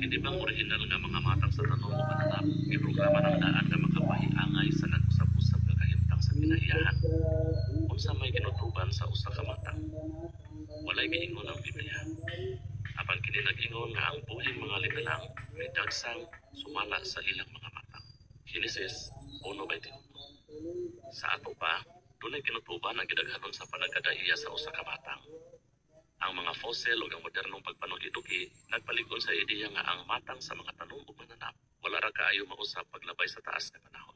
Hindi bang original nga mga matang sa tanong o pananap, iprograma ng daan nga makapahiangay sa nag-usap-usap nga kahimtang sa kinaiyahan. Unsa may ginutuban sa usa ka matang. Walay giingon ang Biblia. Apan kini nag-ingon nga ang buhing mga ligalang may dagsang sumala sa ilang mga matang. Genesis 1:21. Sa ato pa, dunay kinutuban ang gidaghanon sa panagkadaiya sa usa ka matang. Ang mga fossil o ang modernong pagpanugi-dugi nagpalig-on sa ideya nga ang matang sa mga tanong o mananap wala ra kaayo mausap paglabay sa taas nga panahon.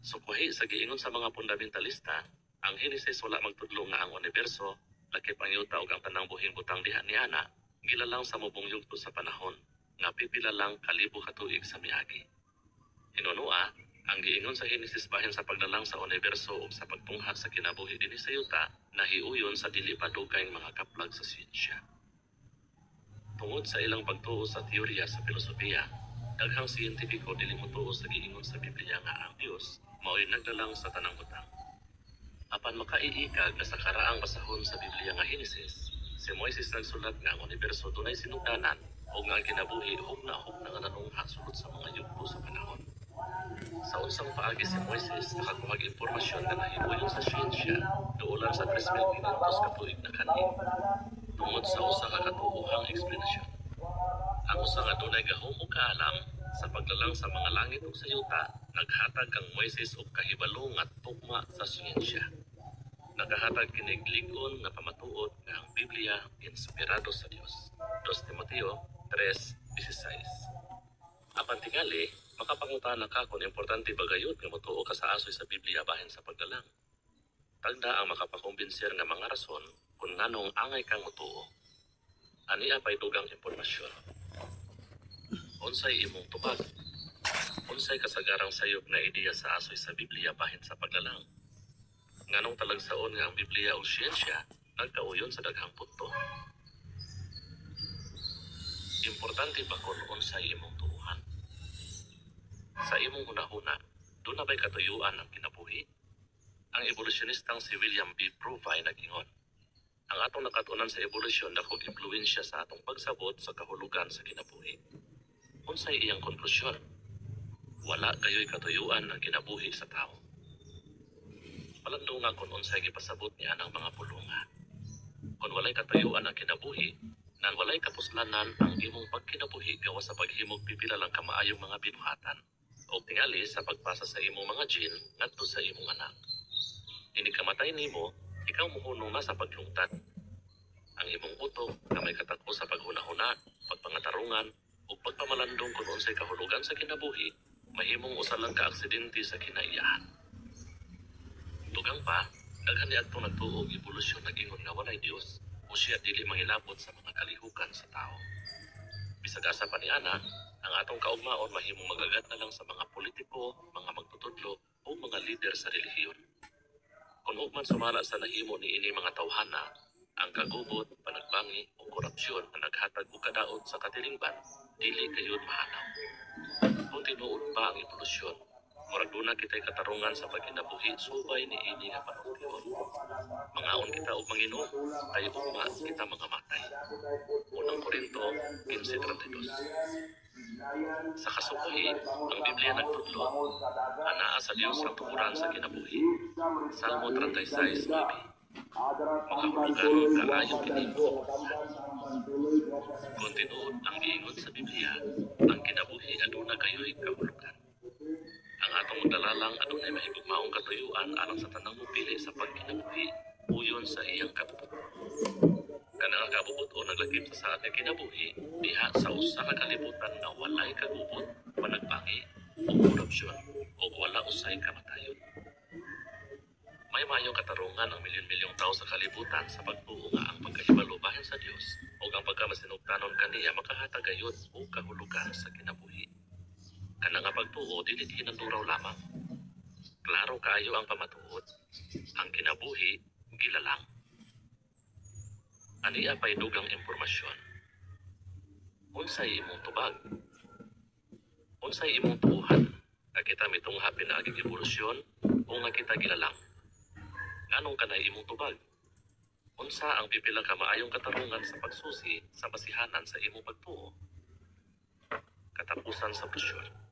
Sukwahi sa giingon sa mga fundamentalista, ang Genesis wala magtudlo nga ang universo, lakip ang yuta o ang tanang buhing butang diha niana, gilalang sa mubong yugto sa panahon, nga pipila lang kalibo ka tuig sa miagi. Hinunua, ang giingon sa Genesis bahin sa paglalang sa universo o sa pagtungha sa kinabuhi dinhi sa yuta, nahiuyon sa dili padugay mga kaplag sa siyensya. Tungod sa ilang pagtuo sa teorya sa filosofiya, daghang siyentipiko dili motuo sa giingon sa Biblia nga ang Dios mao'y naglalang sa tanang butang. Apan makaiikag na sa karaang basahon sa Biblia nga Genesis, si Moises nagsulat nga ang universo dunay sinugdanan o nga ang kinabuhi hugna nga nanungha sulod sa mga yugto sa panahon. Sa unsang paagi si Moises nakakuha og impormasyon nga nahimuyon sa siyensya duulan sa 3,500 ka tuig na kaning tungod sa usa ka katuohang eksplanasyon. Ang usa nga dunay gahom ug kaalam sa paglalang sa mga langit ug sa yuta naghatag kang Moises og kahibalo nga tugma sa siyensya. Nagahatag kinig lig-on nga pamatuod nga ang Biblia inspirado sa Dios. 2 Timoteo 3:16. Apan tingali, makapangutana ka kung importante ba gayud nga motuo ka sa asoy sa Biblia bahin sa paglalang. Tagda ang makapakumbinser nga mga rason kung nganong angay kang motuo. Ania pay dugang impormasyon. Unsay imong tubag? Unsay kasagarang sayop na ideya sa asoy sa Biblia bahin sa paglalang? Nganong talagsaon nga ang Biblia o siyensya nagkauyon sa daghang punto? Importante ba kung unsay imong tuuhan? Sa imong hunahuna, doon na ba'y katuyuan ang kinabuhi? Ang evolusyonistang si William B. Provine nag-ingon, ang atong nakatunan sa evolusyon dakog impluwensya sa atong pagsabot sa kahulugan sa kinabuhi. Unsay iyang konklusyon? Wala kayo'y katuyuan ang kinabuhi sa tao. Palando nga kung unsay gipasabot niya ng mga pulunga. Kung walay katuyuan ang kinabuhi, nan walay kapuslanan ang imong pagkinabuhi gawa sa paghimog pipila lang kamaayong mga binuhatan o tingali sa pagpasa sa imong mga gene ngadto sa imong anak. Ini kamatay nimo, ikaw muhunong na sa paglungtad. Ang imong utok na may katako sa paghunahuna, pagpangatarungan o pagpamalandong kung unsay kahulugan sa kinabuhi, mahimong usalang ka aksidente sa kinaiyahan. Dugang pa, daghan niadto nagtuo og evolusyon nag-ingon nga walay Dios o siya dili mangilabot sa mga kalihukan sa tao. Bisag asa pa niana, ang atong kaugmaon mahimong magagat na lang sa mga politiko, mga magtutudlo o mga lider sa relihiyon. Kung hugman sumala sa nahimo ni ini mga tawhana, ang kagubot, panagbangi o korupsyon na naghatag og kadaot sa katilingban, dili kayud mahanaw. Kung tinuod pa ang evolusyon, murag duna kitay katarungan sa pagkinabuhi subay ni ini nga panahon. Mangaon kita og manginom, kay ugma kita mga matay. Unang Korinto 15:32. Sa kasubuhi, ang Biblia nagtudlo, anaa sa Dios ang tukuran sa kinabuhi. Salmo 36:9. Makahulugan kaayo kini sa paglalang. Kung tinuod ang giingon sa Biblia, ang kinabuhi aduna kayo'y kahulugan. Ang atong magdalalang adunay mahigugmaong katuyuan alang sa tanang mupili sa pagkinabuhi uyon sa iyang kabubot. Kanang kabubot o naglakip sa saad nga kinabuhi diha sa usa ka kalibutan na walay kagubot, panagbangi o korupsyon o wala usay kamatayon. May mayong katarungan ang milyon-milyong tao sa kalibutan sa pagtuo nga ang pagkahibalo bahin sa Dios o ang pagkamasinugtanon kaniya makahatag gayud o kahulugan sa kinabuhi. Kanang nga pagtuo dili hinaturaw lamang. Klaro kaayo ang pamatuod. Ang kinabuhi gilalang. Ania pay dugang impormasyon. Unsay imong tubag? Unsay imong tuuhan? Nakita mitungha pinaaging evolusyon o nakita gilalang? Nganong kanay imong tubag? Unsa ang pipila ka maayong katarungan sa pagsusi sa basihanan sa imong pagtuo? katapusan sa busyon.